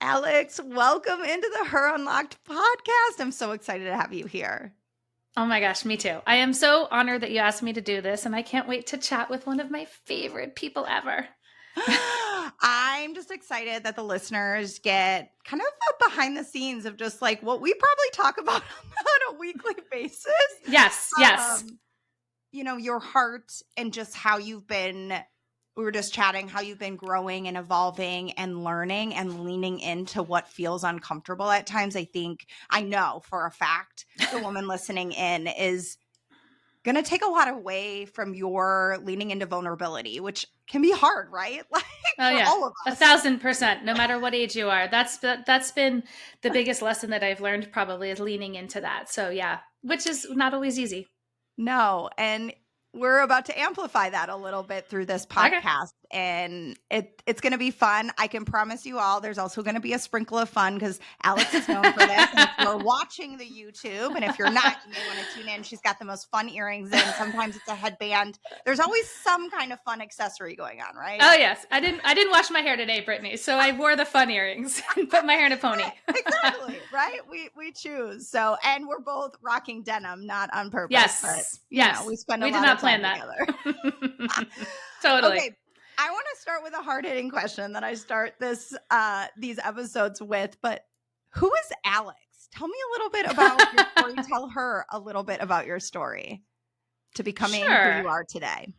Alix, welcome into the Her Unlocked podcast. I'm so excited to have you here. Oh my gosh, me too. I am so honored that you asked me to do this, and I can't wait to chat with one of my favorite people ever. I'm just excited that the listeners get kind of a behind the scenes of just like what we probably talk about on a weekly basis. Yes. Your heart and just how you've been. We were just chatting how you've been growing and evolving and learning and leaning into what feels uncomfortable at times. I know for a fact the woman listening in is going to take a lot away from your leaning into vulnerability, which can be hard, right? Like all of us. 1,000%, no matter what age you are. That's been the biggest lesson that I've learned, probably, is leaning into that. So yeah, which is not always easy. No. And we're about to amplify that a little bit through this podcast, and it's going to be fun. I can promise you all there's also going to be a sprinkle of fun because Alix is known for this. And if you're watching the YouTube, and if you're not, you may want to tune in. She's got the most fun earrings in. Sometimes it's a headband. There's always some kind of fun accessory going on, right? Oh yes. I didn't wash my hair today, Brittany, so I wore the fun earrings and put my hair in a pony. Exactly, right? We choose. So, and we're both rocking denim, not on purpose. Yes. But, yes. We spend we a did lot not of plan time that. together. Totally. Okay. I want to start with a hard-hitting question that I start these episodes with, but who is Alix? Tell me a little bit about your story. Tell her a little bit about your story to becoming who you are today.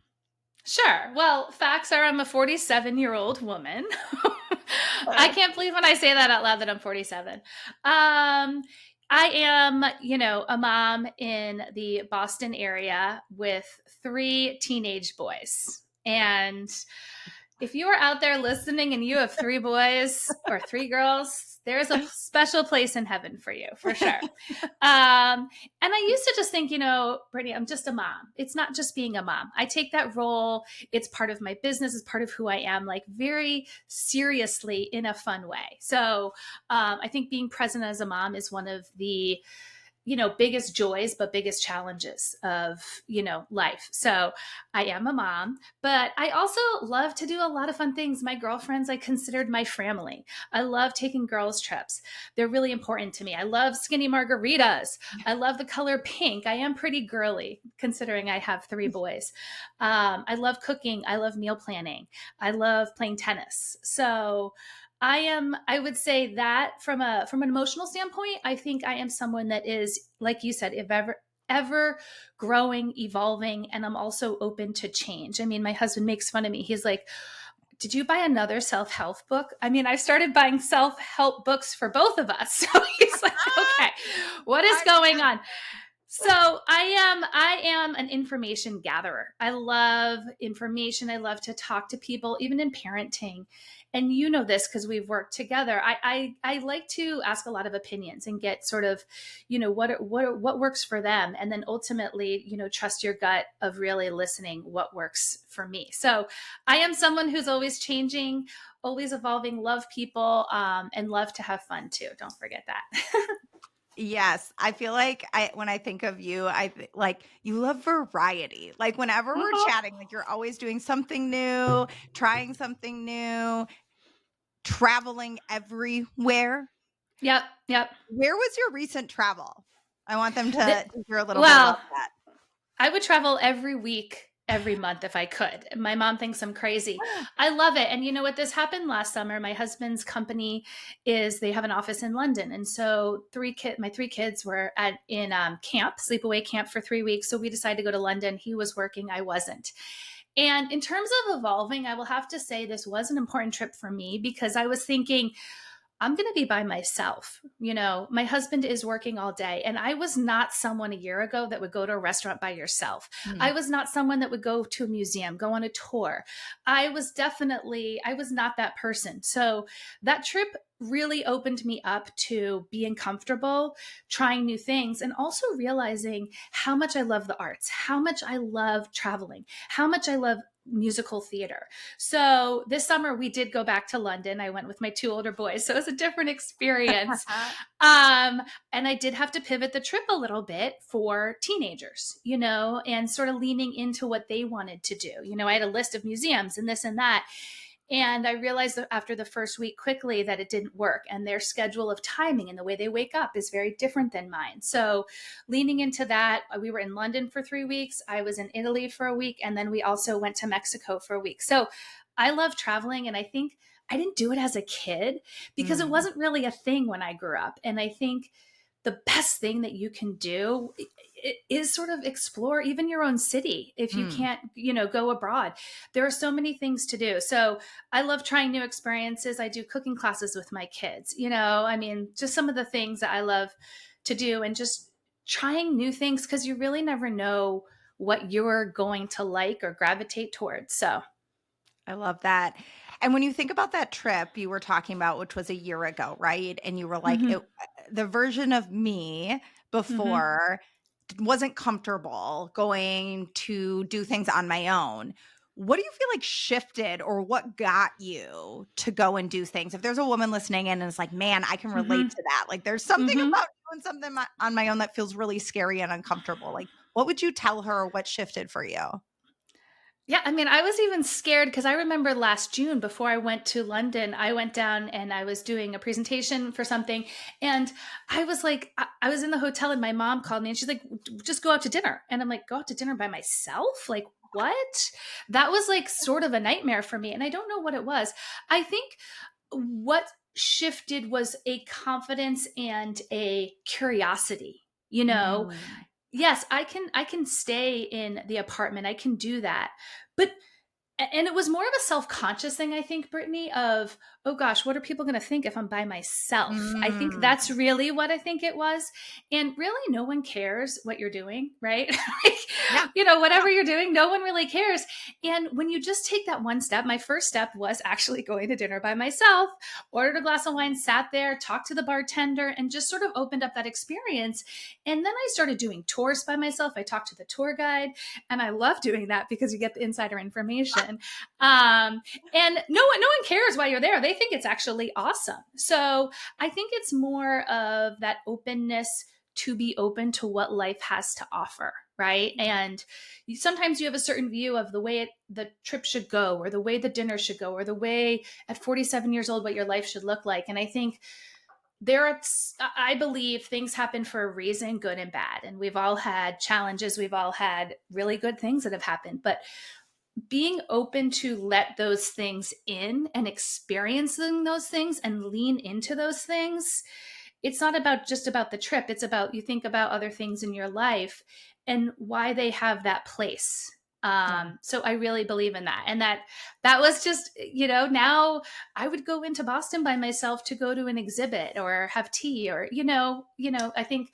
Sure. Well, facts are I'm a 47-year-old woman. I can't believe when I say that out loud that I'm 47. I am, a mom in the Boston area with 3 teenage boys. And if you are out there listening and you have 3 boys or 3 girls, there's a special place in heaven for you, for sure. And I used to just think, Brittany, I'm just a mom. It's not just being a mom. I take that role. It's part of my business. It's part of who I am, like very seriously in a fun way. So I think being present as a mom is one of the biggest joys, but biggest challenges of, life. So I am a mom, but I also love to do a lot of fun things. My girlfriends, I considered my family. I love taking girls trips. They're really important to me. I love skinny margaritas. I love the color pink. I am pretty girly considering I have 3 boys. I love cooking. I love meal planning. I love playing tennis. So I would say that from an emotional standpoint, I think I am someone that is, like you said, if ever growing, evolving, and I'm also open to change. I mean, my husband makes fun of me. He's like, did you buy another self-help book? I mean, I started buying self-help books for both of us. So he's like, okay, what is going on? So I am an information gatherer. I love information. I love to talk to people, even in parenting. And you know this because we've worked together. I like to ask a lot of opinions and get sort of, what works for them, and then ultimately, trust your gut of really listening what works for me. So I am someone who's always changing, always evolving, love people, and love to have fun too. Don't forget that. Yes. I feel like when I think of you, like you love variety. Like whenever we're chatting, like you're always doing something new, trying something new, traveling everywhere. Yep. Where was your recent travel? I want them to hear a little bit about that. I would travel every week, every month if I could. My mom thinks I'm crazy. I love it. And you know what? This happened last summer. My husband's company they have an office in London. And so my 3 kids were in camp, sleepaway camp for 3 weeks. So we decided to go to London. He was working. I wasn't. And in terms of evolving, I will have to say this was an important trip for me because I was thinking, I'm going to be by myself. My husband is working all day, and I was not someone a year ago that would go to a restaurant by yourself. I was not someone that would go to a museum, go on a tour. I was not that person. So that trip really opened me up to being comfortable, trying new things, and also realizing how much I love the arts, how much I love traveling, how much I love musical theater. So this summer we did go back to London. I went with my 2 older boys. So it was a different experience. And I did have to pivot the trip a little bit for teenagers, and sort of leaning into what they wanted to do. I had a list of museums and this and that. And I realized that after the first week quickly that it didn't work. And their schedule of timing and the way they wake up is very different than mine. So leaning into that, we were in London for 3 weeks. I was in Italy for a week. And then we also went to Mexico for a week. So I love traveling. And I think I didn't do it as a kid because it Mm, wasn't really a thing when I grew up. And I think the best thing that you can do is sort of explore even your own city if you mm. can't, go abroad. There are so many things to do. So I love trying new experiences. I do cooking classes with my kids. I mean, just some of the things that I love to do, and just trying new things, because you really never know what you're going to like or gravitate towards. So I love that. And when you think about that trip you were talking about, which was a year ago, right? And you were like, mm-hmm, the version of me mm-hmm, before wasn't comfortable going to do things on my own. What do you feel like shifted, or what got you to go and do things? If there's a woman listening in and is like, man, I can relate mm-hmm, to that. Like, there's something mm-hmm. about doing something on my own that feels really scary and uncomfortable. Like, what would you tell her, or what shifted for you? Yeah, I mean, I was even scared because I remember last June before I went to London, I went down and I was doing a presentation for something. And I was like, I was in the hotel and my mom called me and she's like, just go out to dinner. And I'm like, go out to dinner by myself? Like, what? That was like sort of a nightmare for me. And I don't know what it was. I think what shifted was a confidence and a curiosity. Mm. Yes, I can stay in the apartment. I can do that. But and it was more of a self-conscious thing, I think, Brittany, of, oh gosh, what are people going to think if I'm by myself? I think Mm. that's really what I think it was. And really, no one cares what you're doing, right? Like, Yeah. Yeah. whatever you're doing, no one really cares. And when you just take that one step, my first step was actually going to dinner by myself, ordered a glass of wine, sat there, talked to the bartender, and just sort of opened up that experience. And then I started doing tours by myself. I talked to the tour guide, and I love doing that because you get the insider information. And no one cares why you're there. They think it's actually awesome. So I think it's more of that openness to be open to what life has to offer, right? And sometimes you have a certain view of the way the trip should go, or the way the dinner should go, or the way at 47 years old what your life should look like. And I think I believe things happen for a reason, good and bad. And we've all had challenges. We've all had really good things that have happened. But being open to let those things in and experiencing those things and lean into those things, it's not about just about the trip. It's about, you think about other things in your life and why they have that place. Yeah. So I really believe in that. And that was just, now I would go into Boston by myself to go to an exhibit or have tea, or, I think,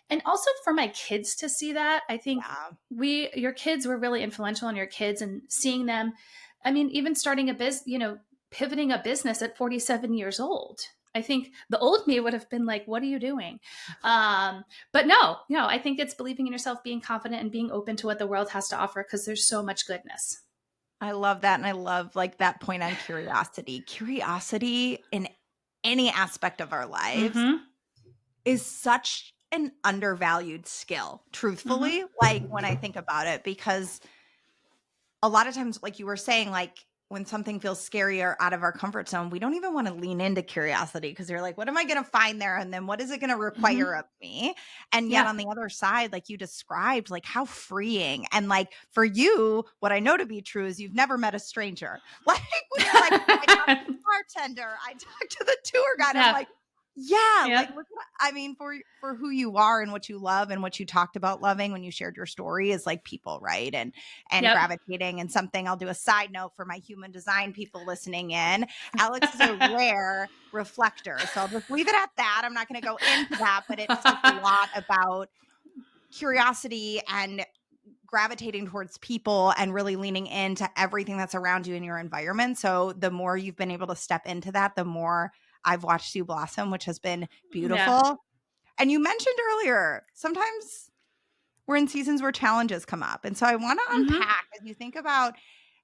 and also for my kids to see that. I think Yeah. your kids were really influential on your kids, and seeing them, I mean, even starting a business, pivoting a business at 47 years old. I think the old me would have been like, what are you doing? But no, I think it's believing in yourself, being confident, and being open to what the world has to offer, because there's so much goodness. I love that. And I love like that point on curiosity. Curiosity in any aspect of our lives Mm-hmm. is such an undervalued skill, Mm-hmm. truthfully, like when I think about it, because a lot of times, like you were saying, like when something feels scary or out of our comfort zone, we don't even want to lean into curiosity because you're like, what am I going to find there? And then what is it going to require Mm-hmm. of me? And yet Yeah. on the other side, like you described, like how freeing. And like for you, what I know to be true is you've never met a stranger. Like when you're like, I talked to the bartender, I talked to the tour guide. I'm Yeah. like, yeah, Yep. like look what I mean, for who you are and what you love and what you talked about loving when you shared your story is like people, right? And Yep. gravitating, and something I'll do a side note for my human design people listening in. Alex is a rare reflector. So I'll just leave it at that. I'm not going to go into that, but it says a lot about curiosity and gravitating towards people and really leaning into everything that's around you in your environment. So the more you've been able to step into that, the more I've watched you blossom, which has been Yeah. beautiful. And you mentioned earlier, sometimes we're in seasons where challenges come up. And so I want to Mm-hmm. unpack, as you think about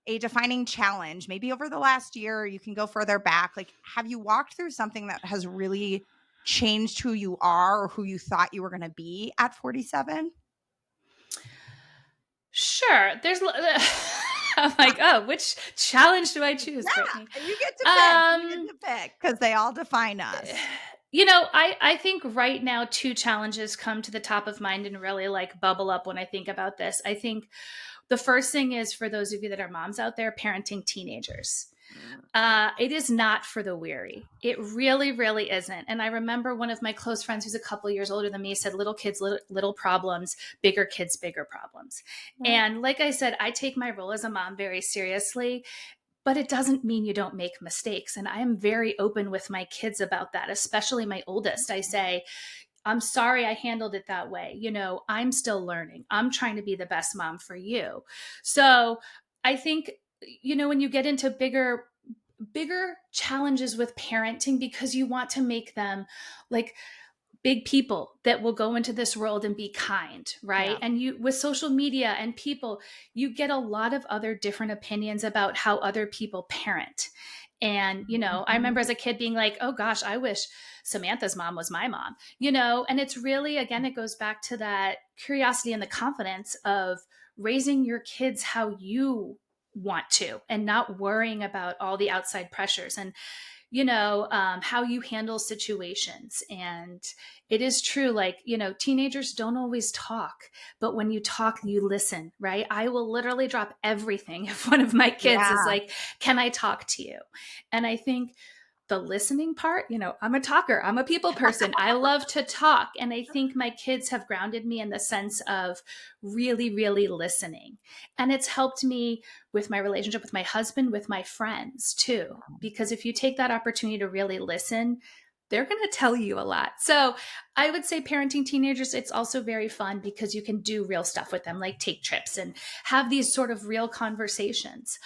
a defining challenge, maybe over the last year, you can go further back. Like, have you walked through something that has really changed who you are or who you thought you were going to be at 47? Sure. I'm like, oh, which challenge do I choose, Brittany? Yeah, you get to pick. You get Um, to pick because they all define us. I think right now two challenges come to the top of mind and really like bubble up when I think about this. I think the first thing is for those of you that are moms out there parenting teenagers. It is not for the weary. It really, really isn't. And I remember one of my close friends who's a couple years older than me said, little kids, little problems, bigger kids, bigger problems. Yeah. And like I said, I take my role as a mom very seriously, but it doesn't mean you don't make mistakes. And I am very open with my kids about that, especially my oldest. I say, I'm sorry I handled it that way. I'm still learning. I'm trying to be the best mom for you. So I think, when you get into bigger challenges with parenting because you want to make them like big people that will go into this world and be kind, right? Yeah. And you with social media and people, you get a lot of other different opinions about how other people parent. And, I remember as a kid being like, oh gosh, I wish Samantha's mom was my mom, and it's really, again, it goes back to that curiosity and the confidence of raising your kids how you want to and not worrying about all the outside pressures and how you handle situations. And it is true, like, teenagers don't always talk, but when you talk, you listen, right? I will literally drop everything if one of my kids is Yeah. like, can I talk to you? And I think the listening part, I'm a talker, I'm a people person, I love to talk. And I think my kids have grounded me in the sense of really, really listening. And it's helped me with my relationship with my husband, with my friends too. Because if you take that opportunity to really listen, they're going to tell you a lot. So I would say parenting teenagers, it's also very fun because you can do real stuff with them, like take trips and have these sort of real conversations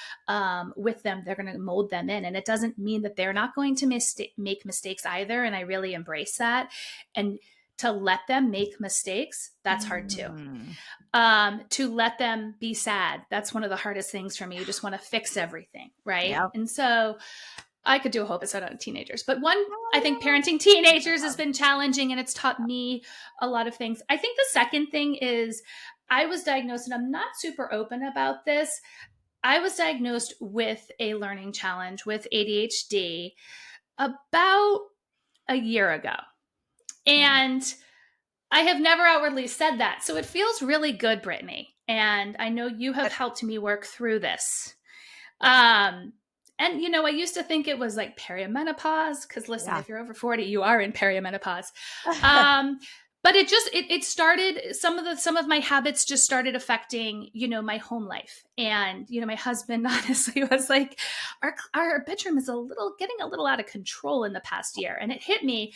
with them. They're going to mold them in. And it doesn't mean that they're not going to make mistakes either. And I really embrace that. And to let them make mistakes, that's hard too. To let them be sad, that's one of the hardest things for me. You just want to fix everything, right? Yep. And so I could do a whole episode on teenagers, but I think parenting teenagers has been challenging and it's taught me a lot of things. I think the second thing is I was diagnosed, and I'm not super open about this. I was diagnosed with a learning challenge with ADHD about a year ago. And I have never outwardly said that. So it feels really good, Brittany. And I know you have helped me work through this. And, I used to think it was like perimenopause because listen, if you're over 40, you are in perimenopause. But it started, some of my habits just started affecting, my home life. And, my husband honestly was like, our bedroom is getting a little out of control in the past year. And it hit me.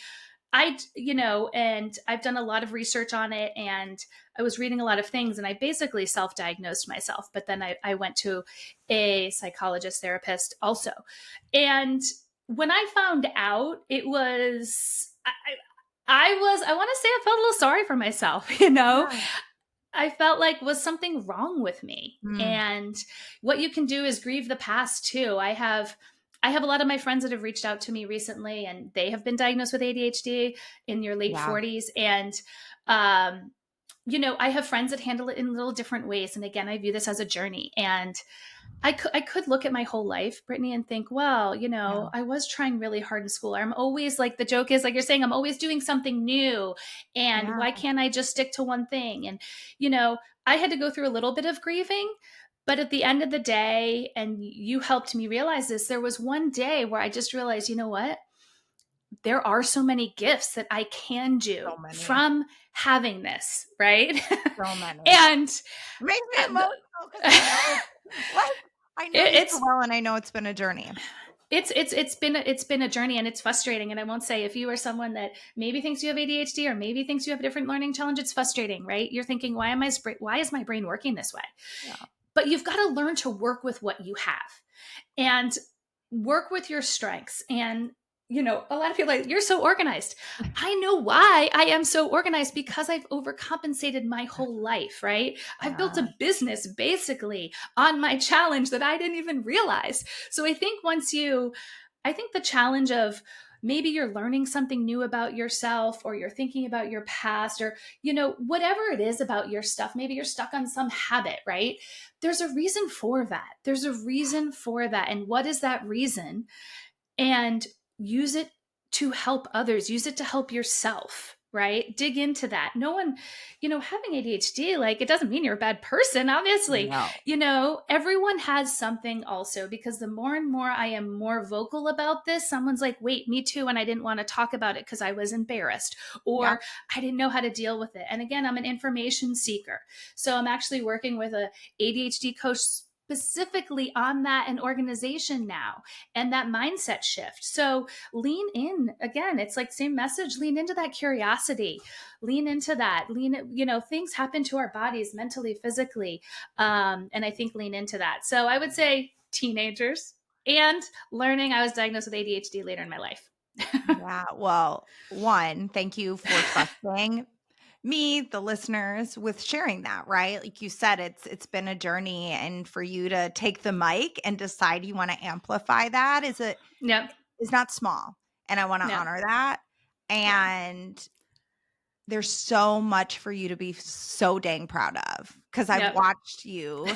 And I've done a lot of research on it and I was reading a lot of things and I basically self-diagnosed myself, but then I went to a psychologist therapist also. And when I found out, it was, I want to say I felt a little sorry for myself, Yeah. I felt like was something wrong with me. And what you can do is grieve the past too. I have a lot of my friends that have reached out to me recently and they have been diagnosed with ADHD in their late 40s. And, I have friends that handle it in little different ways. And again, I view this as a journey. And I could look at my whole life, Brittany, and think, well, I was trying really hard in school. I'm always like, the joke is like you're saying, I'm always doing something new. And why can't I just stick to one thing? And, I had to go through a little bit of grieving. But at the end of the day, and you helped me realize this, there was one day where I just realized, you know what? There are so many gifts that I can do from having this, right? So many. And it makes me emotional because I know you so well and I know it's been a journey. It's been a journey and it's frustrating. And I won't say if you are someone that maybe thinks you have ADHD or maybe thinks you have a different learning challenge, it's frustrating, right? You're thinking, why is my brain working this way? Yeah. But you've got to learn to work with what you have and work with your strengths. And, a lot of people are like, you're so organized. I know why I am so organized because I've overcompensated my whole life, right? I've built a business basically on my challenge that I didn't even realize. So I think the challenge of maybe you're learning something new about yourself, or you're thinking about your past, or, whatever it is about your stuff. Maybe you're stuck on some habit, right? There's a reason for that. There's a reason for that. And what is that reason? And use it to help others, use it to help yourself, right? Dig into that. No one, having ADHD, like, it doesn't mean you're a bad person, obviously. No. Everyone has something also, because the more and more I am more vocal about this, someone's like, wait, me too. And I didn't want to talk about it because I was embarrassed, Yep. or I didn't know how to deal with it. And again, I'm an information seeker. So I'm actually working with a ADHD coach specifically on that and organization now, and that mindset shift. So lean in. Again, it's like same message, lean into that curiosity, lean into that, things happen to our bodies mentally, physically. And I think lean into that. So I would say teenagers and learning. I was diagnosed with ADHD later in my life. Yeah. Well, one, thank you for trusting me, the listeners, with sharing that, right? Like you said, it's been a journey, and for you to take the mic and decide you want to amplify that Yep. is not small. And I want to Yep. honor that. Yeah. And there's so much for you to be so dang proud of, because I've Yep. watched you,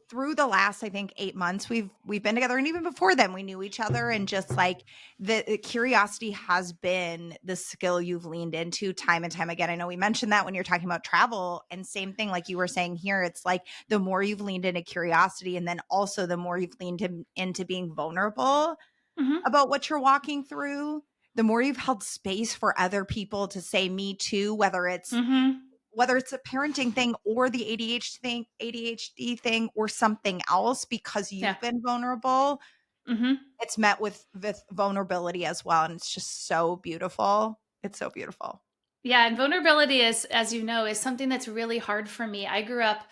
through the last, I think, 8 months we've been together, and even before then we knew each other, and just like the curiosity has been the skill you've leaned into time and time again. I know we mentioned that when you're talking about travel, and same thing like you were saying here. It's like the more you've leaned into curiosity, and then also the more you've leaned into being vulnerable Mm-hmm. about what you're walking through, the more you've held space for other people to say me too, Mm-hmm. whether it's a parenting thing or the ADHD thing or something else, because Yeah. you've been vulnerable. Mm-hmm. It's met with vulnerability as well. And it's just so beautiful. It's so beautiful. Yeah, and vulnerability is, as you know, is something that's really hard for me. I grew up,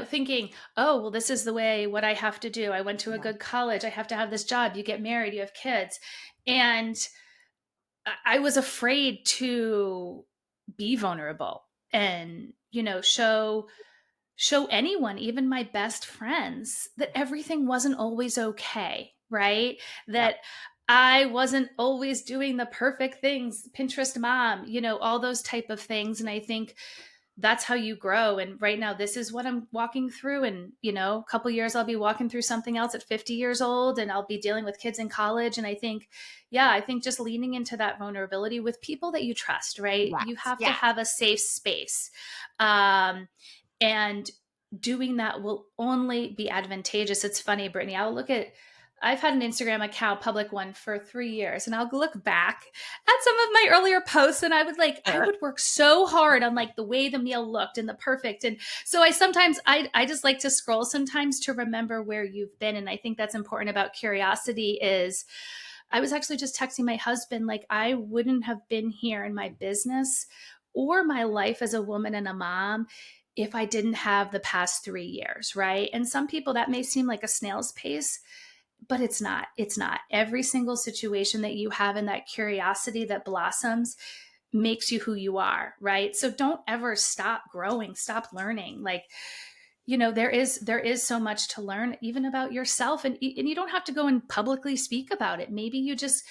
thinking, oh, well, this is the way, what I have to do. I went to a Yeah. good college. I have to have this job. You get married, you have kids. And I was afraid to be vulnerable and, show anyone, even my best friends, that everything wasn't always okay, right? Yeah. That I wasn't always doing the perfect things, Pinterest mom, all those type of things. And I think that's how you grow. And right now, this is what I'm walking through. And, a couple years, I'll be walking through something else at 50 years old, and I'll be dealing with kids in college. And I think, yeah, I think just leaning into that vulnerability with people that you trust, right? You Yes. have to Yes. have a safe space. And doing that will only be advantageous. It's funny, Brittany, I've had an Instagram account, public one, for 3 years, and I'll look back at some of my earlier posts, and I Sure. would work so hard on like the way the meal looked and the perfect. And so I just like to scroll sometimes to remember where you've been. And I think that's important about curiosity. Is I was actually just texting my husband, like, I wouldn't have been here in my business or my life as a woman and a mom if I didn't have the past 3 years, right? And some people that may seem like a snail's pace, but it's not. It's not. Every single situation that you have and that curiosity that blossoms makes you who you are, right? So don't ever stop growing, stop learning. Like, there is so much to learn, even about yourself, and you don't have to go and publicly speak about it. Maybe you just,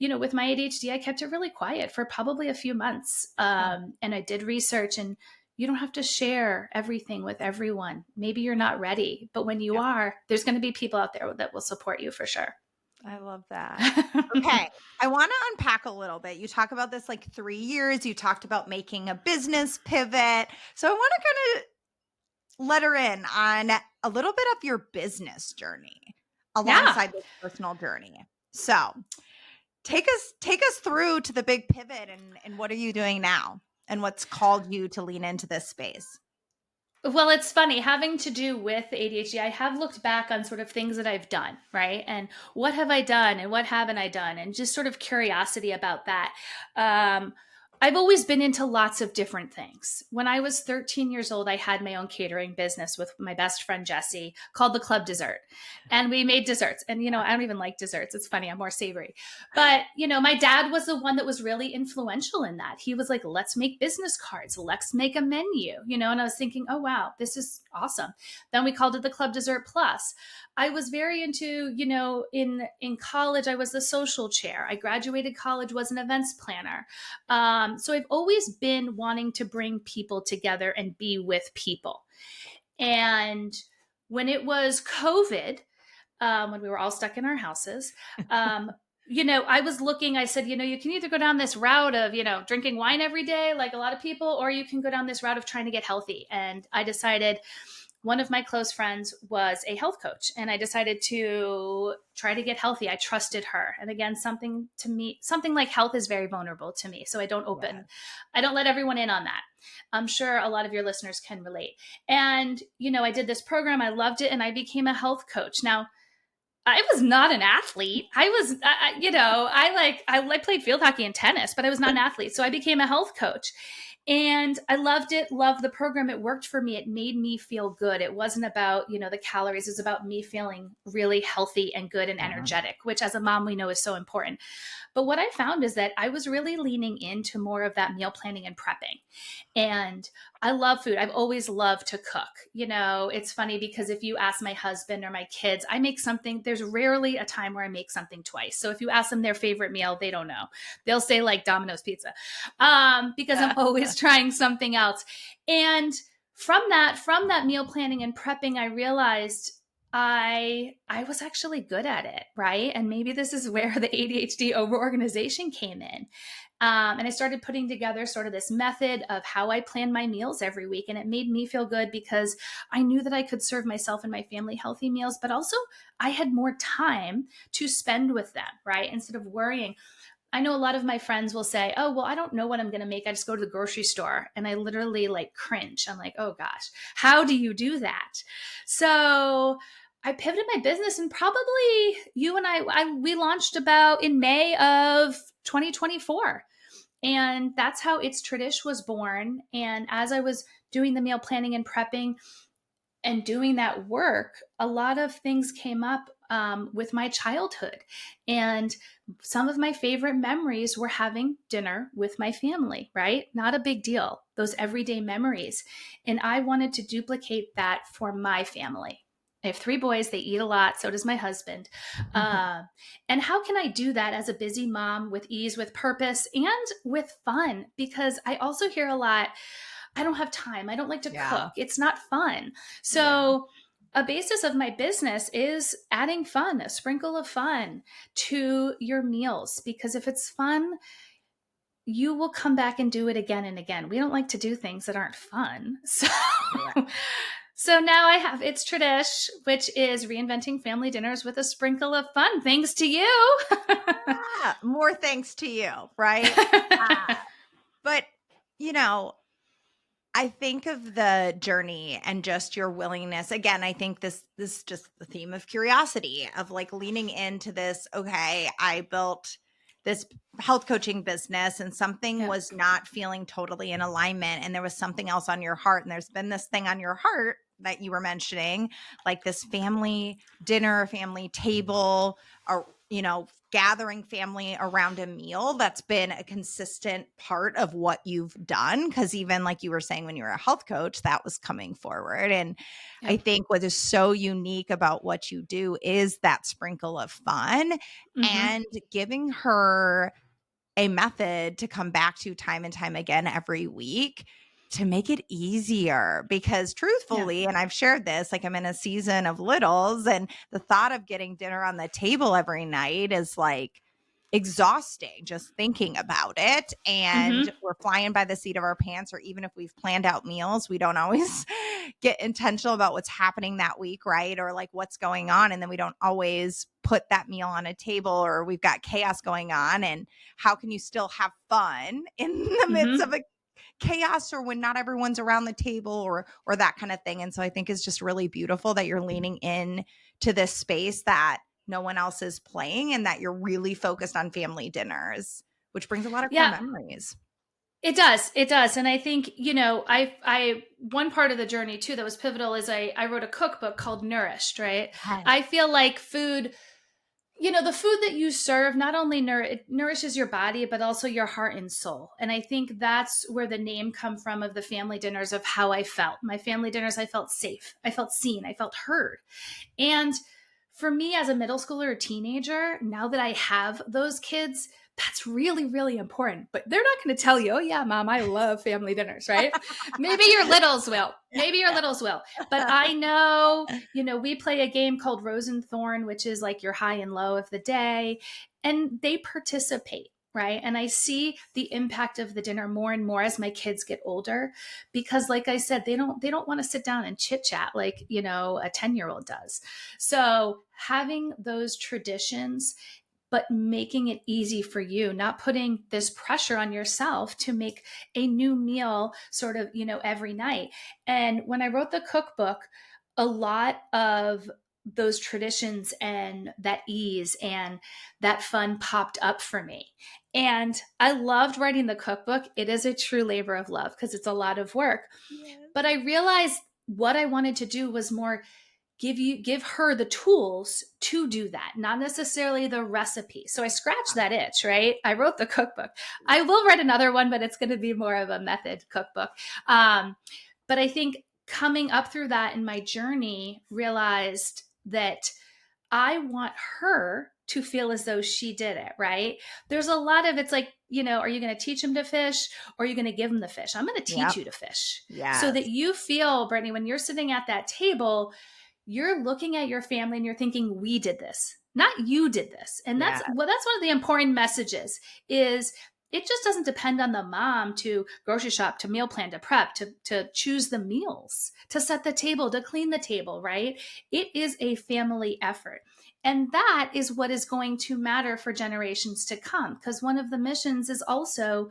with my ADHD, I kept it really quiet for probably a few months, Yeah. and I did research. And you don't have to share everything with everyone. Maybe you're not ready, but when you Yeah. are, there's going to be people out there that will support you for sure. I love that. Okay. I want to unpack a little bit. You talk about this like 3 years. You talked about making a business pivot. So I want to kind of let her in on a little bit of your business journey Yeah. alongside this personal journey. So take us through to the big pivot, and what are you doing now, and what's called you to lean into this space? Well, it's funny having to do with ADHD. I have looked back on sort of things that I've done, right? And what have I done and what haven't I done? And just sort of curiosity about that. Um, I've always been into lots of different things. When I was 13 years old, I had my own catering business with my best friend Jessie called the Club Dessert. And we made desserts. And, I don't even like desserts. It's funny, I'm more savory. But, my dad was the one that was really influential in that. He was like, let's make business cards, let's make a menu, and I was thinking, oh, wow, this is awesome. Then we called it the Club Dessert Plus. I was very into, in college, I was the social chair. I graduated college, was an events planner. So I've always been wanting to bring people together and be with people. And when it was COVID, when we were all stuck in our houses, I was looking, I said, you can either go down this route of, drinking wine every day, like a lot of people, or you can go down this route of trying to get healthy. And I decided, one of my close friends was a health coach, and I decided to try to get healthy. I trusted her. And again, something like health is very vulnerable to me. So I don't let everyone in on that. I'm sure a lot of your listeners can relate. And, I did this program, I loved it, and I became a health coach. Now, I was not an athlete. I played field hockey and tennis, but I was not an athlete. So I became a health coach. And I loved it, loved the program. It worked for me. It made me feel good. It wasn't about, the calories. It was about me feeling really healthy and good and energetic, which as a mom, we know is so important. But what I found is that I was really leaning into more of that meal planning and prepping. And I love food. I've always loved to cook. It's funny because if you ask my husband or my kids, I make something, there's rarely a time where I make something twice. So if you ask them their favorite meal, they don't know. They'll say like Domino's pizza, because I'm always trying something else. And from that meal planning and prepping, I realized I was actually good at it, right? And maybe this is where the ADHD overorganization came in. And I started putting together sort of this method of how I plan my meals every week. And it made me feel good because I knew that I could serve myself and my family healthy meals, but also I had more time to spend with them, right? Instead of worrying. I know a lot of my friends will say, oh, well, I don't know what I'm going to make. I just go to the grocery store. And I literally cringe. I'm like, oh gosh, how do you do that? So I pivoted my business, and probably you and we launched about in May of 2024. And that's how It's Tradish was born. And as I was doing the meal planning and prepping and doing that work, a lot of things came up with my childhood. And some of my favorite memories were having dinner with my family, right? Not a big deal, those everyday memories. And I wanted to duplicate that for my family. I have 3 boys. They eat a lot. So does my husband. And how can I do that as a busy mom with ease, with purpose, and with fun? Because I also hear a lot, I don't have time. I don't like to cook. It's not fun. So a basis of my business is adding fun, a sprinkle of fun to your meals. Because if it's fun, you will come back and do it again and again. We don't like to do things that aren't fun. So now I have It's Tradish, which is reinventing family dinners with a sprinkle of fun. Thanks to you. More thanks to you, right? But, I think of the journey and just your willingness. Again, I think this is just the theme of curiosity, of leaning into this. Okay, I built this health coaching business and something was not feeling totally in alignment, and there was something else on your heart, and there's been this thing on your heart that you were mentioning, like this family dinner, family table, or gathering family around a meal. That's been a consistent part of what you've done, because even like you were saying, when you were a health coach, that was coming forward. And I think what is so unique about what you do is that sprinkle of fun, and giving her a method to come back to time and time again every week to make it easier. Because truthfully, and I've shared this, I'm in a season of littles, and the thought of getting dinner on the table every night is exhausting just thinking about it. And we're flying by the seat of our pants, or even if we've planned out meals, we don't always get intentional about what's happening that week, right? Or what's going on. And then we don't always put that meal on a table, or we've got chaos going on. And how can you still have fun in the midst of a chaos, or when not everyone's around the table, or that kind of thing? And so I think it's just really beautiful that you're leaning in to this space that no one else is playing, and that you're really focused on family dinners, which brings a lot of core memories. It does. It does. And I think, one part of the journey too that was pivotal is I wrote a cookbook called Nourished, right? Yes. I feel like food, the food that you serve not only it nourishes your body, but also your heart and soul. And I think that's where the name come from of the family dinners, of how I felt. My family dinners, I felt safe. I felt seen. I felt heard. And for me as a middle schooler or teenager, now that I have those kids, that's really, really important. But they're not going to tell you, oh, yeah, mom, I love family dinners, right? Maybe your littles will. Maybe your littles will. But I know, we play a game called Rose and Thorn, which is like your high and low of the day, and they participate. Right. And I see the impact of the dinner more and more as my kids get older, because like I said, they don't want to sit down and chit chat like, a 10-year-old does. So having those traditions, but making it easy for you, not putting this pressure on yourself to make a new meal sort of, every night. And when I wrote the cookbook, a lot of those traditions and that ease and that fun popped up for me. And I loved writing the cookbook. It is a true labor of love because it's a lot of work. Yes. But I realized what I wanted to do was more give her the tools to do that, not necessarily the recipe. So I scratched that itch, right? I wrote the cookbook. I will write another one, but it's going to be more of a method cookbook. But I think coming up through that in my journey, realized that I want her to feel as though she did it, right? There's a lot of, it's like, are you going to teach him to fish, or are you going to give him the fish? I'm going to teach Yep. you to fish, so Yes. that you feel, Brittany, when you're sitting at that table, you're looking at your family and you're thinking, we did this, not you did this. And Yeah. that's one of the important messages is, it just doesn't depend on the mom to grocery shop, to meal plan, to prep, to choose the meals, to set the table, to clean the table, right? It is a family effort. And that is what is going to matter for generations to come. Because one of the missions is also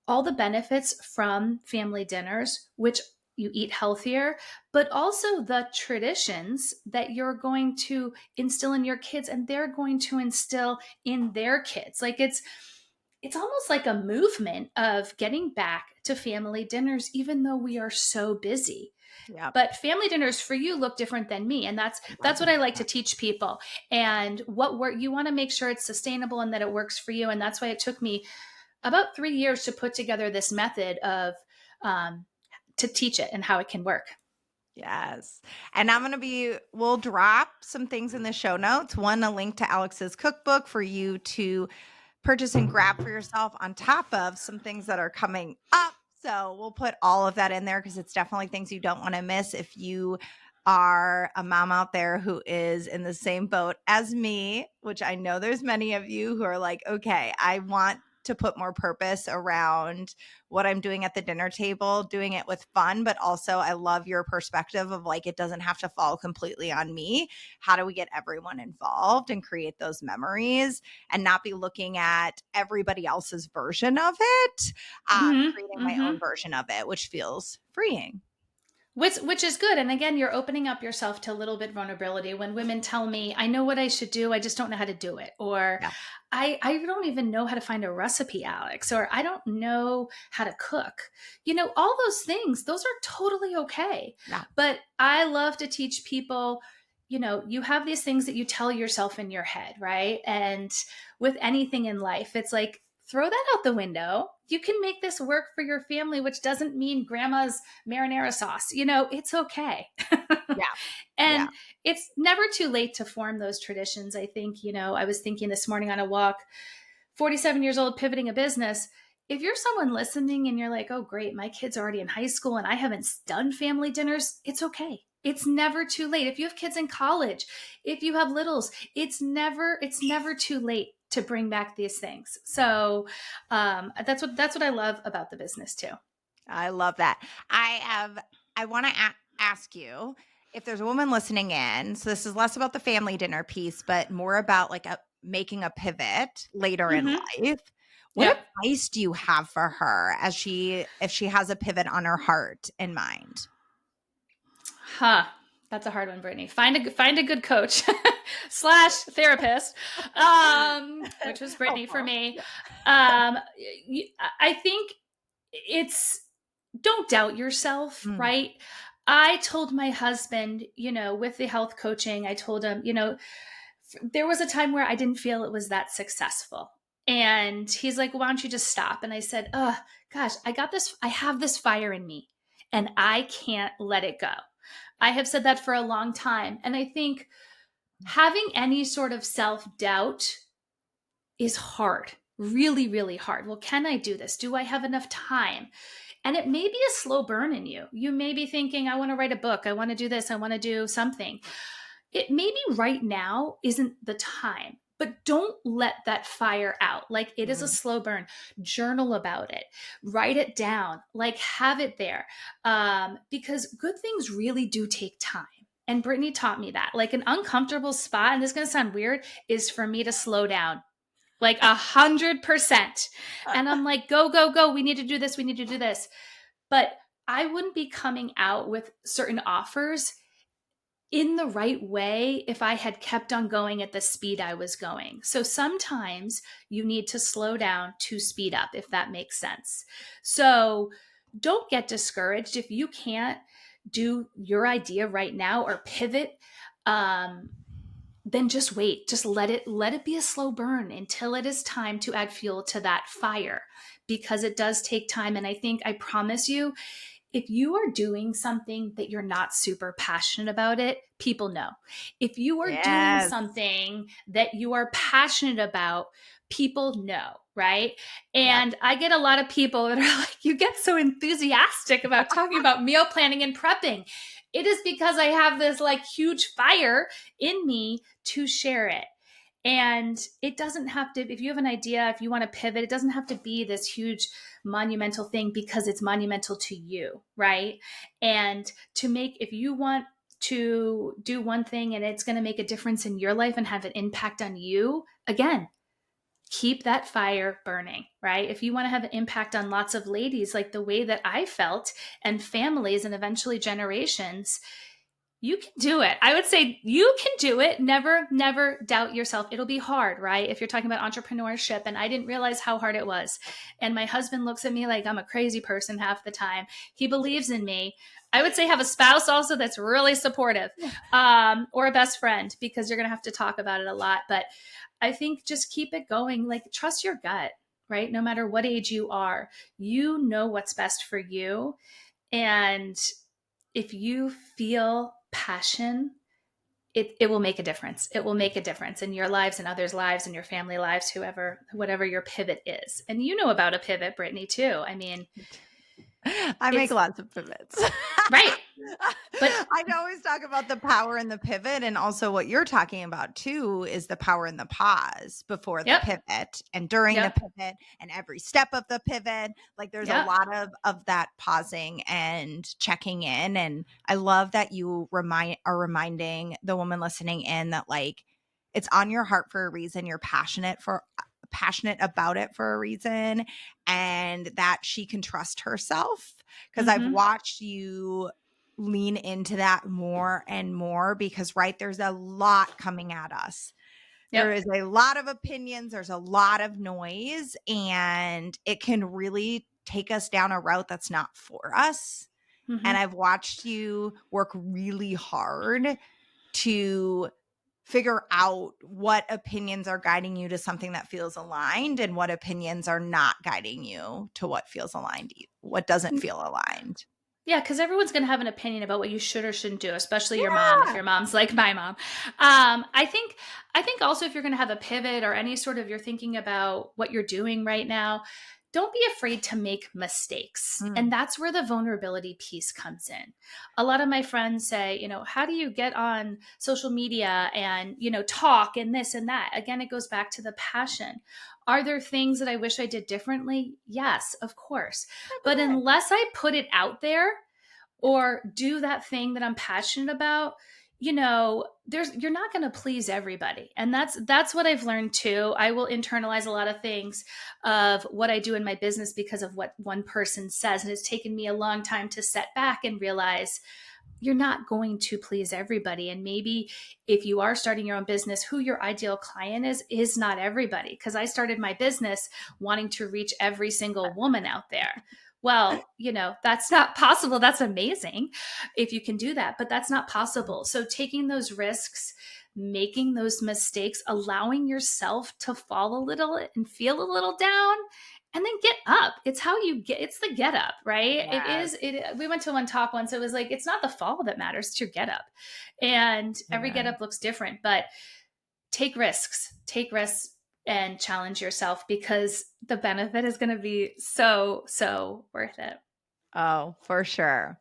all the benefits from family dinners, which you eat healthier, but also the traditions that you're going to instill in your kids and they're going to instill in their kids. Like it's almost like a movement of getting back to family dinners, even though we are so busy. Yep. But family dinners for you look different than me, and that's what I like to teach people. And what work, you want to make sure it's sustainable and that it works for you. And that's why it took me about 3 years to put together this method of to teach it and how it can work. Yes. And we'll drop some things in the show notes. One, a link to Alix's cookbook for you to purchase and grab for yourself, on top of some things that are coming up. So we'll put all of that in there, because it's definitely things you don't want to miss if you are a mom out there who is in the same boat as me, which I know there's many of you who are like, okay, I want to put more purpose around what I'm doing at the dinner table, doing it with fun, but also I love your perspective of like, it doesn't have to fall completely on me. How do we get everyone involved and create those memories, and not be looking at everybody else's version of it, creating my own version of it, which feels freeing. Which is good. And again, you're opening up yourself to a little bit vulnerability. When women tell me, I know what I should do, I just don't know how to do it. Or Yeah. I don't even know how to find a recipe, Alix, or I don't know how to cook. All those things, those are totally okay. Yeah. But I love to teach people, you have these things that you tell yourself in your head, right? And with anything in life, it's like, throw that out the window. You can make this work for your family, which doesn't mean grandma's marinara sauce. It's okay. Yeah. And Yeah. it's never too late to form those traditions. I think, I was thinking this morning on a walk, 47 years old, pivoting a business. If you're someone listening and you're like, oh, great, my kid's already in high school and I haven't done family dinners, it's okay. It's never too late. If you have kids in college, if you have littles, it's never too late to bring back these things. So that's what I love about the business too. I love that. I want to ask you, if there's a woman listening in, so this is less about the family dinner piece, but more about like making a pivot later in life. What Yep. advice do you have for her if she has a pivot on her heart and mind? That's a hard one, Brittany. Find a good coach / therapist, which was Brittany for me. I think it's, don't doubt yourself, Mm. right? I told my husband, with the health coaching, I told him, there was a time where I didn't feel it was that successful. And he's like, why don't you just stop? And I said, oh, gosh, I have this fire in me and I can't let it go. I have said that for a long time. And I think having any sort of self doubt is hard, really, really hard. Well, can I do this? Do I have enough time? And it may be a slow burn in you. You may be thinking, I want to write a book. I want to do this. I want to do something. It maybe right now isn't the time, but don't let that fire out. Like, it is a slow burn. Journal about it, write it down, like have it there. Because good things really do take time. And Brittany taught me that. Like, an uncomfortable spot, and this is going to sound weird, is for me to slow down like 100%. And I'm like, go, go, go. We need to do this. We need to do this. But I wouldn't be coming out with certain offers in the right way if I had kept on going at the speed I was going. So sometimes you need to slow down to speed up, if that makes sense. So don't get discouraged if you can't do your idea right now or pivot. Then just wait. Just let it be a slow burn until it is time to add fuel to that fire, because it does take time. And I promise you, if you are doing something that you're not super passionate about it, people know. If you are doing Yes. something that you are passionate about, people know, right? Yep. And I get a lot of people that are like, you get so enthusiastic about talking about meal planning and prepping. It is because I have this like huge fire in me to share it. And it doesn't have to, if you have an idea, if you want to pivot, it doesn't have to be this huge monumental thing because it's monumental to you, right? And if you want to do one thing and it's going to make a difference in your life and have an impact on you, again, keep that fire burning, right? If you want to have an impact on lots of ladies, like the way that I felt, and families and eventually generations, you can do it. I would say you can do it. Never, never doubt yourself. It'll be hard, right? If you're talking about entrepreneurship, and I didn't realize how hard it was. And my husband looks at me like I'm a crazy person half the time. He believes in me. I would say have a spouse also that's really supportive, or a best friend, because you're going to have to talk about it a lot. But I think just keep it going. Like, trust your gut, right? No matter what age you are, you know what's best for you. And if you feel passion, it will make a difference. It will make a difference in your lives and others' lives and your family lives, whatever your pivot is. And you know about a pivot, Brittany, too. I mean, I make lots of pivots. Right. But I always talk about the power in the pivot, and also what you're talking about too is the power in the pause before the yep, pivot and during the yep, pivot and every step of the pivot. Like, there's a yep. lot of that pausing and checking in. And I love that you are reminding the woman listening in that, like, it's on your heart for a reason. You're passionate about it for a reason, and that she can trust herself, because I've Mm-hmm. watched you lean into that more and more, because there's a lot coming at us. There Yep. is a lot of opinions, there's a lot of noise, and it can really take us down a route that's not for us. Mm-hmm. And I've watched you work really hard to figure out what opinions are guiding you to something that feels aligned, and what opinions are not guiding you to what feels aligned, what doesn't feel aligned. Yeah, because everyone's going to have an opinion about what you should or shouldn't do, especially your mom, if Yeah. your mom's like my mom. I think also, if you're going to have a pivot or any sort of, you're thinking about what you're doing right now, don't be afraid to make mistakes. And Mm. that's where the vulnerability piece comes in. A lot of my friends say, how do you get on social media and, talk and this and that? Again, it goes back to the passion. Are there things that I wish I did differently? Yes, of course. But unless I put it out there or do that thing that I'm passionate about, you're not going to please everybody. And that's what I've learned too. I will internalize a lot of things of what I do in my business because of what one person says. And it's taken me a long time to set back and realize you're not going to please everybody. And maybe if you are starting your own business, who your ideal client is not everybody. Because I started my business wanting to reach every single woman out there. Well, that's not possible. That's amazing if you can do that, but that's not possible. So taking those risks, making those mistakes, allowing yourself to fall a little and feel a little down, and then get up. It's how you get, it's the get up, right? Yes. We went to one talk once. It was like, it's not the fall that matters, it's your get up. And every get Yeah. up looks different, but take risks and challenge yourself, because the benefit is going to be so, so worth it. Oh, for sure.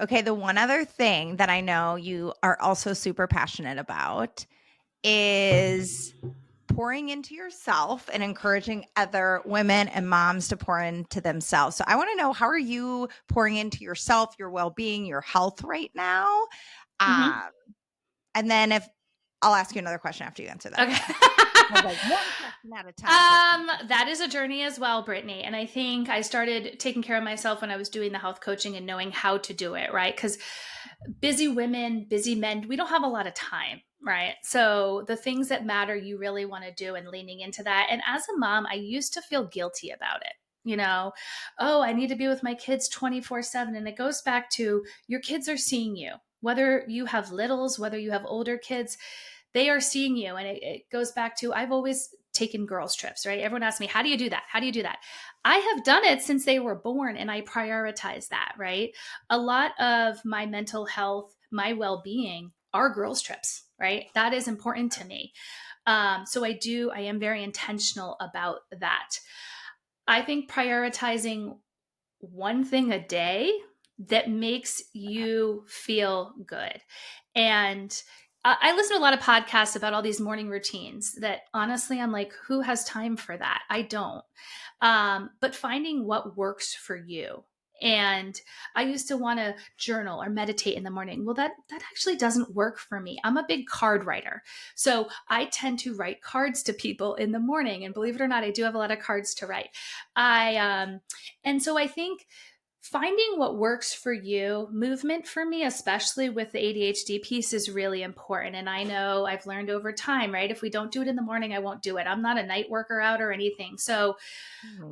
Okay, the one other thing that I know you are also super passionate about is pouring into yourself and encouraging other women and moms to pour into themselves. So I want to know, how are you pouring into yourself, your well-being, your health right now? Mm-hmm. And then if I'll ask you another question after you answer that. Okay. One question at a time. That is a journey as well, Brittany. And I think I started taking care of myself when I was doing the health coaching and knowing how to do it, right? Because busy women, busy men, we don't have a lot of time, right? So the things that matter, you really want to do, and leaning into that. And as a mom, I used to feel guilty about it. Oh, I need to be with my kids 24/7. And it goes back to, your kids are seeing you, whether you have littles, whether you have older kids, they are seeing you. And it goes back to, I've always taken girls trips, right? Everyone asks me, how do you do that? How do you do that? I have done it since they were born, and I prioritize that, right? A lot of my mental health, my well-being are girls trips, right? That is important to me. So I am very intentional about that. I think prioritizing one thing a day that makes you feel good. And I listen to a lot of podcasts about all these morning routines that, honestly, I'm like, who has time for that? I don't. But finding what works for you. And I used to want to journal or meditate in the morning. Well, that actually doesn't work for me. I'm a big card writer. So I tend to write cards to people in the morning. And believe it or not, I do have a lot of cards to write. And so I think finding what works for you, movement for me, especially with the ADHD piece, is really important. And I know I've learned over time, right? If we don't do it in the morning, I won't do it. I'm not a night worker out or anything. So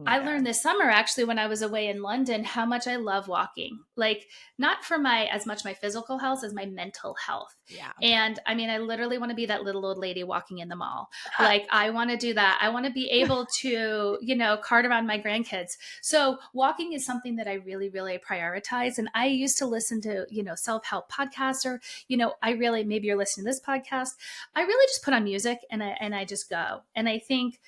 I learned this summer, actually, when I was away in London, how much I love walking. Like, not for as much my physical health as my mental health. Yeah. And I mean, I literally want to be that little old lady walking in the mall. Like, I want to do that. I want to be able to, cart around my grandkids. So walking is something that I really, really prioritize. And I used to listen to, self-help podcasts, or, maybe you're listening to this podcast. I really just put on music and I just go. And I think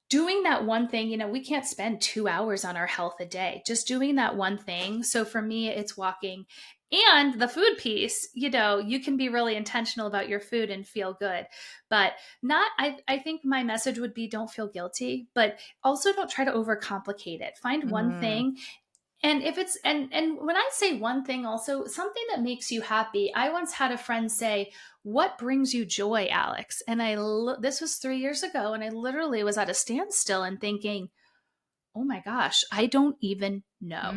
doing that one thing, we can't spend 2 hours on our health a day, just doing that one thing. So for me, it's walking. And the food piece, you can be really intentional about your food and feel good, but I think my message would be, don't feel guilty, but also don't try to overcomplicate it. Find one thing. And if it's, and when I say one thing, also something that makes you happy. I once had a friend say, what brings you joy, Alix? And this was 3 years ago. And I literally was at a standstill and thinking, oh my gosh, I don't even know.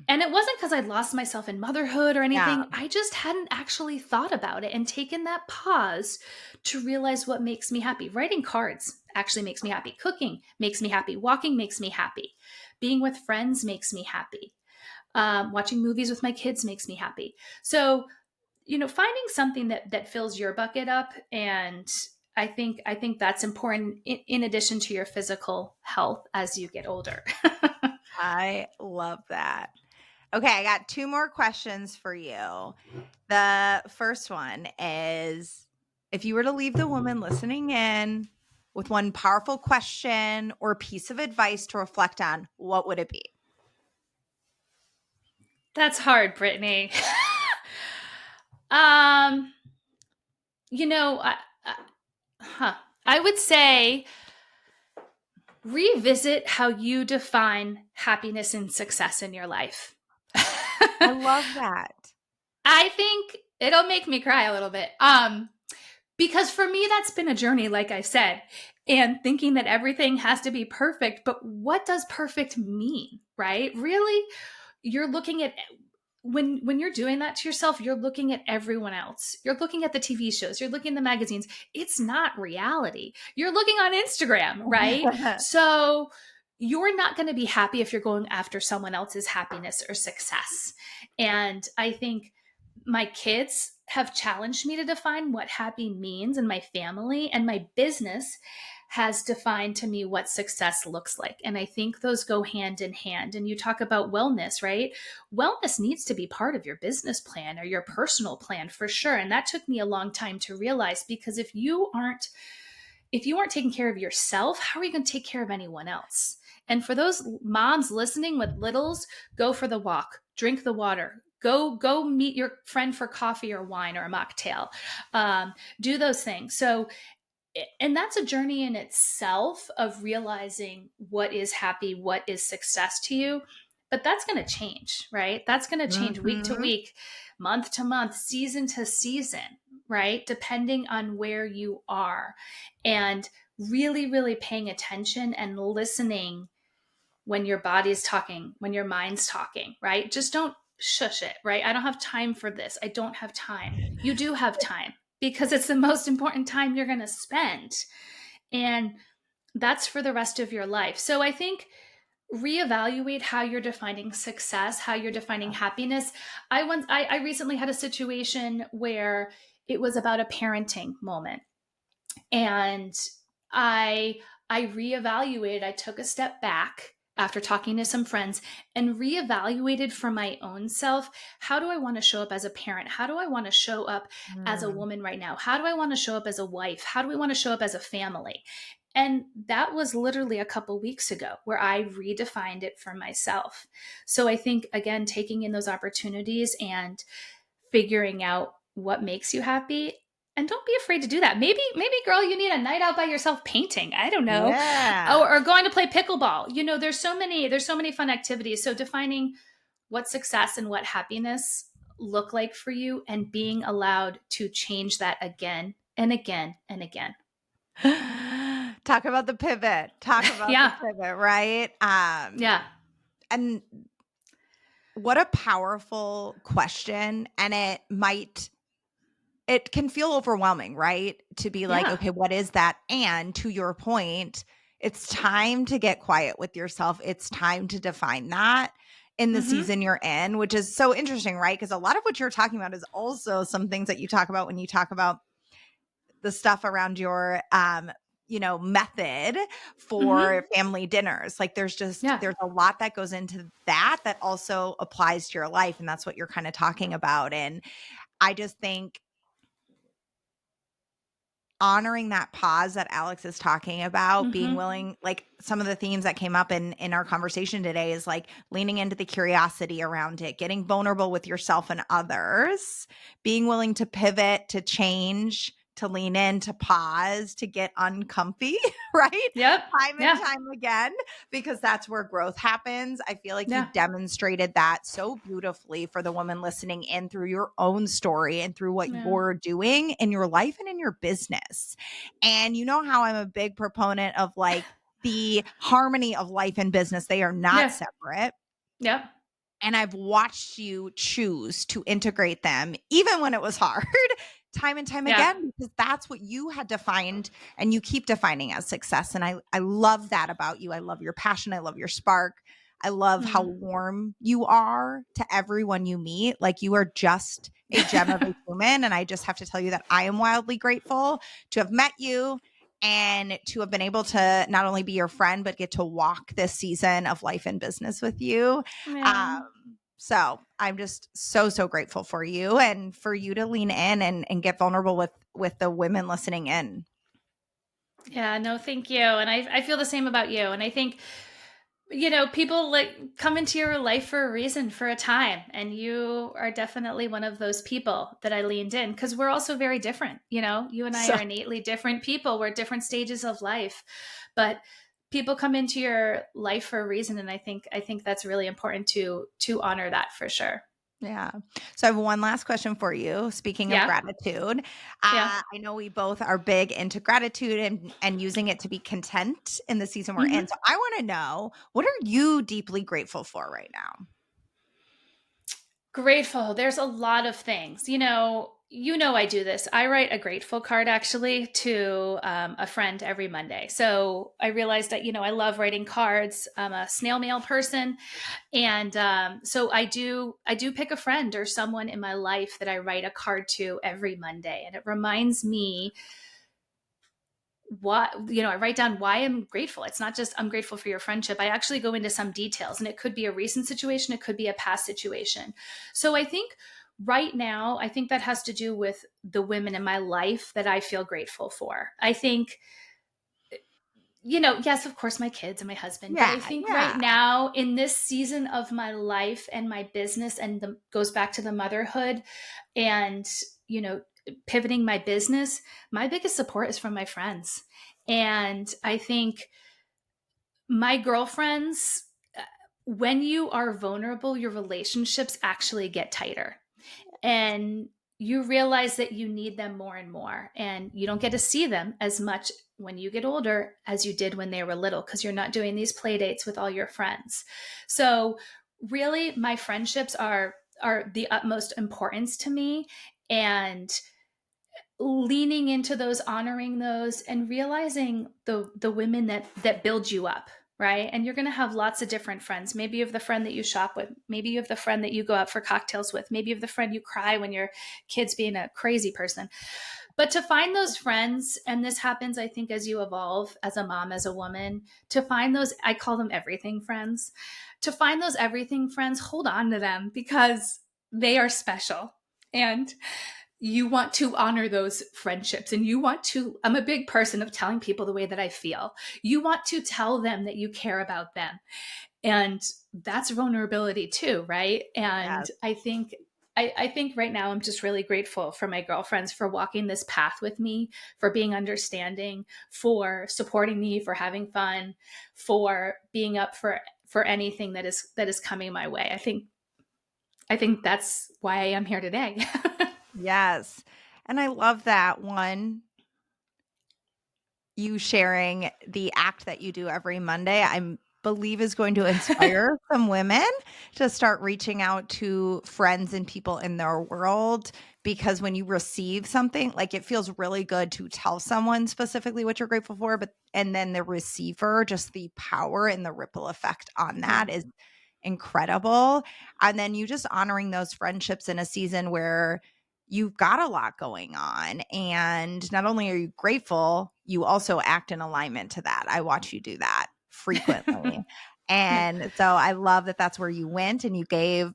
And it wasn't because I'd lost myself in motherhood or anything. Yeah. I just hadn't actually thought about it and taken that pause to realize what makes me happy. Writing cards actually makes me happy. Cooking makes me happy. Walking makes me happy. Being with friends makes me happy. Watching movies with my kids makes me happy. So, finding something that fills your bucket up, and I think that's important in addition to your physical health as you get older. I love that. Okay, I got 2 more questions for you. The first one is, if you were to leave the woman listening in with one powerful question or piece of advice to reflect on, what would it be? That's hard, Brittany. um, I would say revisit how you define happiness and success in your life. I love that. I think it'll make me cry a little bit. Because for me, that's been a journey, like I said, and thinking that everything has to be perfect. But what does perfect mean, right? Really, you're looking at, when you're doing that to yourself, you're looking at everyone else. You're looking at the TV shows. You're looking at the magazines. It's not reality. You're looking on Instagram, right? So you're not going to be happy if you're going after someone else's happiness or success. And I think my kids have challenged me to define what happy means, and my family and my business has defined to me what success looks like. And I think those go hand in hand. And you talk about wellness, right? Wellness needs to be part of your business plan or your personal plan for sure. And that took me a long time to realize, because if you aren't taking care of yourself, how are you going to take care of anyone else? And for those moms listening with littles, go for the walk, drink the water, go meet your friend for coffee or wine or a mocktail. Do those things. So, and that's a journey in itself of realizing what is happy, what is success to you. But that's going to change, right? That's going to change week to Mm-hmm. week, month to month, season to season, right? Depending on where you are. And really, really paying attention and listening when your body's talking, when your mind's talking, right? Just don't shush it, right? I don't have time for this. I don't have time. You do have time, because it's the most important time you're going to spend. And that's for the rest of your life. So I think reevaluate how you're defining success, how you're defining happiness. I recently had a situation where it was about a parenting moment, and i I reevaluated. I took a step back after talking to some friends and reevaluated for my own self, how do I want to show up as a parent? How do I want to show up as a Mm. woman right now? How do I want to show up as a wife? How do we want to show up as a family? And that was literally a couple weeks ago where I redefined it for myself. So I think, again, taking in those opportunities and figuring out what makes you happy, and don't be afraid to do that. Maybe girl, you need a night out by yourself painting, I don't know, Yeah. or going to play pickleball. There's so many fun activities. So defining what success and what happiness look like for you, and being allowed to change that again and again and again. Talk about the pivot. Talk about the Yeah. pivot, right? Yeah. And what a powerful question. And it can feel overwhelming, right? To be like, Yeah. okay, what is that? And to your point, it's time to get quiet with yourself. It's time to define that in the Mm-hmm. season you're in, which is so interesting, right? Because a lot of what you're talking about is also some things that you talk about when you talk about the stuff around your method Mm-hmm. for family dinners. Like Yeah. there's a lot that goes into that also applies to your life, and that's what you're kind of talking about. And I just think honoring that pause that Alix is talking about, being Mm-hmm. willing, like some of the themes that came up in our conversation today is like leaning into the curiosity around it, getting vulnerable with yourself and others, being willing to pivot, to change, to lean in, to pause, to get uncomfy, right? Yep. Time and Yeah. time again, because that's where growth happens. I feel like Yeah. you've demonstrated that so beautifully for the woman listening in through your own story and through what Yeah. you're doing in your life and in your business. And you know how I'm a big proponent of like the harmony of life and business. They are not Yeah. separate. Yep. And I've watched you choose to integrate them, even when it was hard, time and time Yeah. again, because that's what you had defined and you keep defining as success. And I love that about you. I love your passion. I love your spark. I love how Mm. warm you are to everyone you meet. Like you are just a gem of a human. And I just have to tell you that I am wildly grateful to have met you and to have been able to not only be your friend, but get to walk this season of life and business with you. Yeah. So I'm just so grateful for you and for you to lean in and get vulnerable with the women listening in. Yeah, no, thank you. And I feel the same about you. And I think, people like come into your life for a reason, for a time. And you are definitely one of those people that I leaned in, because we're also very different. You and I So are innately different people. We're at different stages of life, but people come into your life for a reason. And I think that's really important to honor that for sure. yeah. So I have one last question for you. Speaking of Yeah. gratitude, Yeah. I know we both are big into gratitude and using it to be content in the season we're in. Hmm. So I want to know, what are you deeply grateful for right now? Grateful. There's a lot of things. I do this. I write a grateful card actually to a friend every Monday. So I realized that, I love writing cards. I'm a snail mail person. And so I do pick a friend or someone in my life that I write a card to every Monday. And it reminds me what, I write down why I'm grateful. It's not just I'm grateful for your friendship. I actually go into some details, and it could be a recent situation, it could be a past situation. So I think right now, I think that has to do with the women in my life that I feel grateful for. I think, yes, of course, my kids and my husband, but I Yeah, think right yeah. now in this season of my life and my business, and goes back to the motherhood and, you know, pivoting my business, my biggest support is from my friends. And I think my girlfriends, when you are vulnerable, your relationships actually get tighter. And you realize that you need them more and more, and you don't get to see them as much when you get older as you did when they were little, because you're not doing these play dates with all your friends. So really, my friendships are the utmost importance to me, and leaning into those, honoring those, and realizing the women that build you up, right? And you're going to have lots of different friends. Maybe you have the friend that you shop with, maybe you have the friend that you go out for cocktails with, maybe you have the friend you cry when your kid's being a crazy person. But to find those friends, and this happens, I think, as you evolve as a mom, as a woman, to find those, I call them everything friends, to find those everything friends, hold on to them, because they are special. And you want to honor those friendships, and I'm a big person of telling people the way that I feel. You want to tell them that you care about them, and that's vulnerability too, right? And Yes. I think right now I'm just really grateful for my girlfriends for walking this path with me, for being understanding, for supporting me, for having fun, for being up for anything that is coming my way. I think that's why I am here today. Yes. And I love that one, you sharing the act that you do every Monday, I believe is going to inspire some women to start reaching out to friends and people in their world, because when you receive something, like, it feels really good to tell someone specifically what you're grateful for, but and then the receiver, just the power and the ripple effect on Yeah. that is incredible. And then you just honoring those friendships in a season where you've got a lot going on. And not only are you grateful, you also act in alignment to that. I watch you do that frequently. Yeah. And so I love that that's where you went, and you gave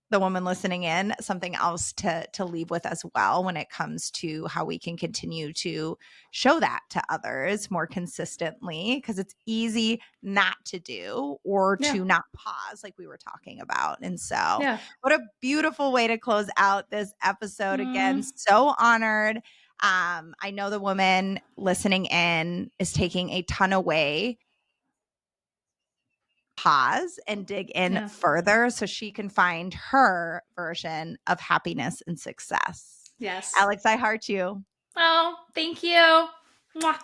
the woman listening in something else to leave with as well, when it comes to how we can continue to show that to others more consistently, because it's easy not to do, or Yeah. to not pause, like we were talking about. And so Yeah. what a beautiful way to close out this episode. Again, Mm, so honored. I know the woman listening in is taking a ton away, pause and dig in yeah. further so she can find her version of happiness and success. Yes. Alex, I heart you. Oh, thank you. Mwah.